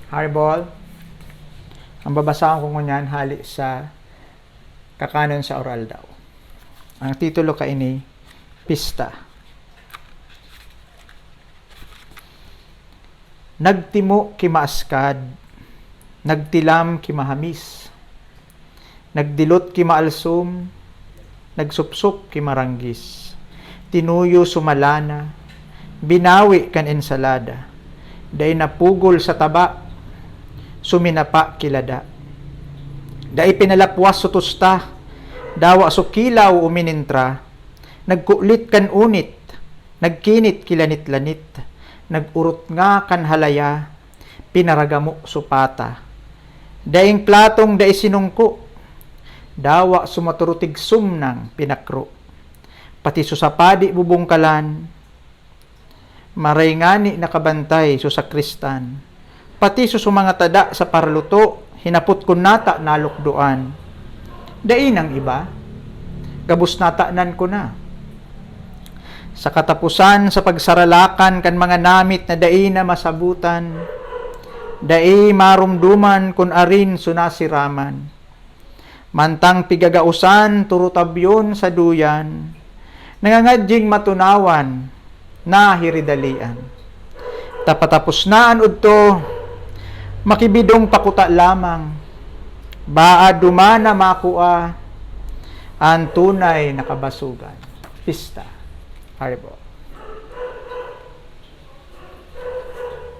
Haribo. Ang babasahan ko ngunyan hali sa kakanon sa oral daw. Ang titulo ka ini, Pista. Nagtimo kimaaskad, nagtilam kimahamis, nagdilot kimaalsum, nagsupsup kimaranggis, tinuyo sumalana, binawi kan ensalada, day napugol sa taba, suminapa kilada. Dai pinalapwas su tusta, dawa su kilaw uminintra, nagkulit kan unit, nagkinit kilanit-lanit, nagurot nga kan halaya, pinaragamo su pata. Daing platong dai sinungko, dawa sumaturutig sumnang pinakro. Pati su sapadi bubungkalan, maray ngani nakabantay su sakristan, pati su mga tada sa parluto, hinapot kun nata nalukduan. Dai nang iba, gabus natanan ko na. Sa katapusan sa pagsaralakan kan mga namit na dai na masabutan, dai marumduman kun arin sunasiraman. Mantang pigagausan turutabyon sa duyan, nangangadying matunawan na hiridalian. Tapatapos naan udto, makibidong pakuta lamang, baa dumana makua, ang tunay nakabasugan. Pista. Haribo.